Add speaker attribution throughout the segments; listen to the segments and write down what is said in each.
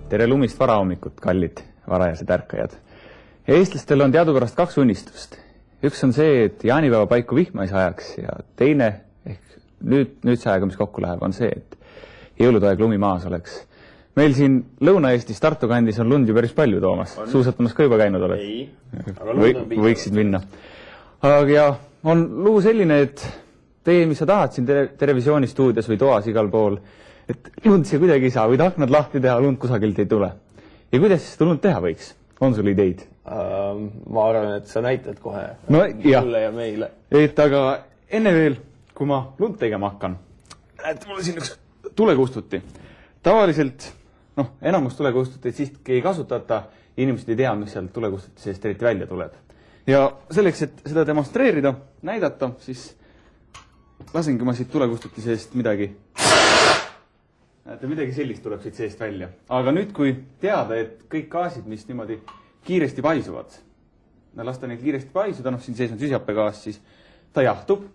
Speaker 1: Tere lumist varahommikut, kallid varajased ärkajad. Eestlastel on teadupärast 2 unistust. Üks on see, et jaanipäeva paiku vihma ei sajaks ja teine, ehk nüüd see aega, mis kokku läheb, on see, et jõulutoeg lumi maas oleks. Meil siin Lõuna-Eestis Tartu kandis on lund ju päris palju, Toomas. Suusatamas ka juba käinud oled?
Speaker 2: Ei, aga lund on piisavalt.
Speaker 1: Võiksid minna. Ja on lugu selline, et tee, mis sa tahad siin televisioonistuudios või toas igal pool, et lund siia kuidagi ei saa, võid aknad lahti teha, lund kusagilt ei tule. Ja kuidas seda lund teha võiks? On sul ideid?
Speaker 2: Ma arvan, et sa näitad kohe mulle ja meile.
Speaker 1: Et aga enne veel, kui ma lund tegema hakkan, et mulle siin üks tulekustuti. Tavaliselt, enamus tulekustuteid siiski ei kasutata, inimesed ei tea, mis seal tulekustuti seest eriti välja tuleb. Ja selleks, et seda demonstreerida, näidata, siis lasengi ma siit tulekustuti seest midagi. Näete, midagi sellist tuleb siit seest välja. Aga nüüd, kui teada, et kõik gaasid, mis niimoodi kiiresti paisuvad, lasta neid kiiresti paisuda, siin sees on süsihappegaas, siis ta jahtub.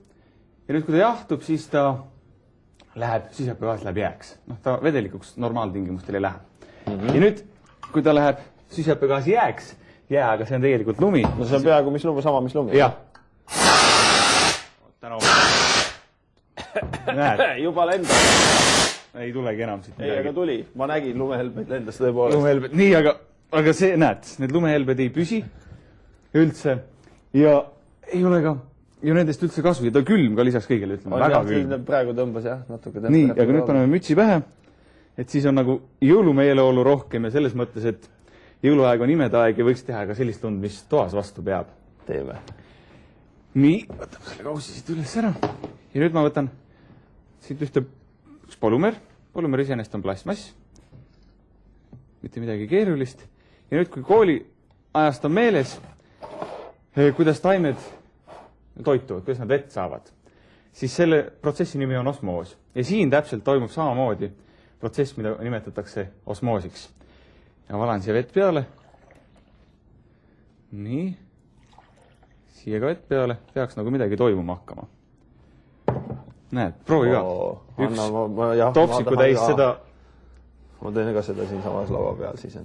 Speaker 1: Ja nüüd, kui ta jahtub, siis ta süsihappegaas läheb jääks. Ta vedelikuks normaaltingimustel ei lähe. Ja nüüd, kui ta läheb süsihappegaasi jääks, aga see on tegelikult lumi.
Speaker 2: No see on peaaegu mis lumi, sama mis lumi.
Speaker 1: Jah. Näed.
Speaker 2: Juba lendab.
Speaker 1: Ei tulegi enam siit
Speaker 2: midagi. Ei, aga tuli. Ma nägin lumehelbeid lendas tõepoolest.
Speaker 1: Nii, aga see, näed, need lumehelbed ei püsi üldse ja ei ole ka ju nendest üldse kasu ja ta külm ka lisaks kõigele, ütleme, väga külm.
Speaker 2: Praegu tõmbas jah, natuke.
Speaker 1: Nii, aga nüüd paneme mütsi pähe, et siis on nagu jõulumeeleolu rohkem ja selles mõttes, et jõuluaeg on imede aeg ja võiks teha ka sellist lund, mis toas vastu peab.
Speaker 2: Teeme.
Speaker 1: Nii, võtame selle kausi siit üles ära ja nüüd ma võtan siit üks polümer. Polümer iseenesest on plastmass. Mitte midagi keerulist. Ja nüüd, kui kooli ajast on meeles, kuidas taimed toituvad, kuidas nad vett saavad, siis selle protsessi nimi on osmoos. Ja siin täpselt toimub samamoodi protsess, mida nimetatakse osmoosiks. Ja valan siia vett peale. Nii. Siia ka vett peale. Peaks nagu midagi toimuma hakkama. Näed, proovi ka. Üks topsiku täis seda.
Speaker 2: Ma teen ka seda siin samas laua peal siis.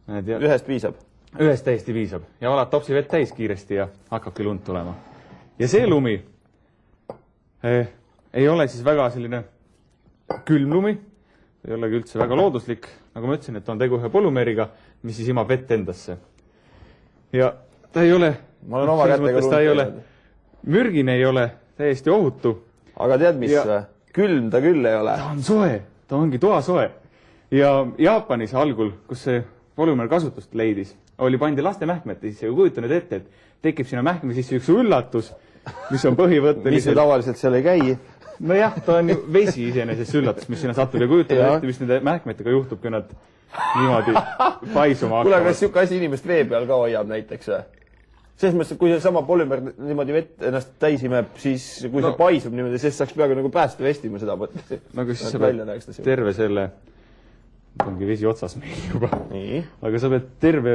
Speaker 2: Ühest piisab?
Speaker 1: Ühest täiesti piisab. Ja valad topsi vett täis kiiresti ja hakkabki lund tulema. Ja see lumi ei ole siis väga selline külm lumi. Ei olegi üldse väga looduslik. Nagu ma ütlesin, et on tegu ühe polümeriga, mis siis imab vett endasse. Ja ta ei ole, ta ei ole mürgine, ei ole täiesti ohutu.
Speaker 2: Aga tead mis? Külm ta küll ei ole.
Speaker 1: Ta on soe. Ta ongi toasoe. Ja Jaapanis algul, kus see polümer kasutust leidis, pandi laste mähkmete sisse ja kujuta nüüd ette, et tekib sinna mähkme sisse üks üllatus, mis on põhivõtteliselt.
Speaker 2: Mis ju tavaliselt seal ei käi.
Speaker 1: No jah, ta on ju vesi iseenesest üllatus, mis sinna satub ja kujutab ette, mis nende mähkmetega juhtub, kui nad niimoodi paisuma hakkavad.
Speaker 2: Kuule, kas siuke asi inimest vee peal ka hoiab näiteks? Selles mõttes, et kui see sama polümer niimoodi vett ennast täis imeb, siis kui see paisub niimoodi, siis saaks peaaegu nagu päästa vestima seda mõttes.
Speaker 1: No kui siis sa pead terve selle, ongi vesi otsas meil juba, aga sa pead terve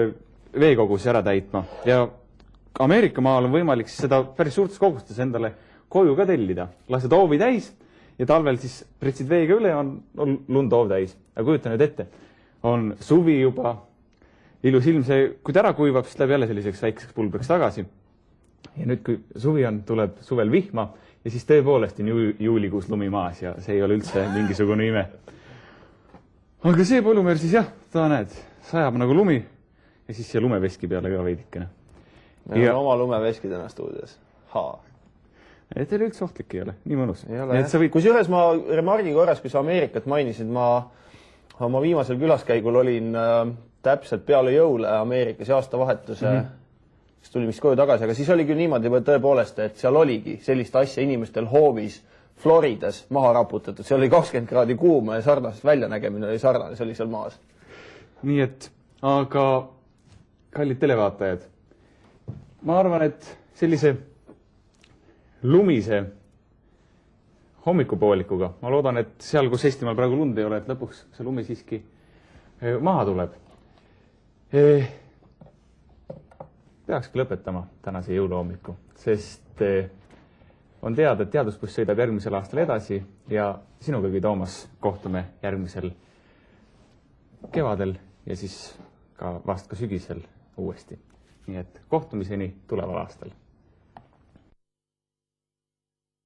Speaker 1: veekogus ära täitma ja Ameerika maal on võimalik seda päris suurtes kogustes endale koju ka tellida. Lased hoovi täis ja talvel siis pritsid veega üle ja on lund hoov täis. Aga kujuta nüüd ette, on suvi juba, ilus ilm, see, kui ta ära kuivab, siis läheb jälle selliseks väikseks pulbriks tagasi. Ja nüüd, kui suvi on, tuleb suvel vihma ja siis tõepoolest on juulikuus lumi maas ja see ei ole üldse mingisugune ime. Aga see polümer siis jah, ta näed, sajab nagu lumi ja siis siia lumeveski peale ka veidikene.
Speaker 2: Meil on oma lumeveski täna stuudios.
Speaker 1: Teil üldse ohtlik ei ole, nii mõnus.
Speaker 2: Kusjuures ma remargi korras, kui sa Ameerikat mainisid, ma oma viimasel külaskäigul olin täpselt peale jõule Ameerikas ja aastavahetuse, kes tuli vist koju tagasi, aga siis oli küll niimoodi tõepoolest, et seal oligi sellist asja inimestel hoovis Floridas maha raputatud. See oli 20 kraadi kuuma ja sarnasest väljanägemine oli sarnane, see oli seal maas.
Speaker 1: Nii et, aga kallid televaatajad, ma arvan, et sellise lumise hommikupoolikuga. Ma loodan, et seal, kus Eestimaal praegu lund ei ole, et lõpuks see lumi siiski maha tuleb. Peakski lõpetama tänase jõuluhommiku, sest on teada, et teadusbuss sõidab järgmisel aastal edasi ja sinugagi, Toomas, kohtume järgmisel kevadel ja siis ka vast ka sügisel uuesti. Nii et kohtumiseni tuleval aastal.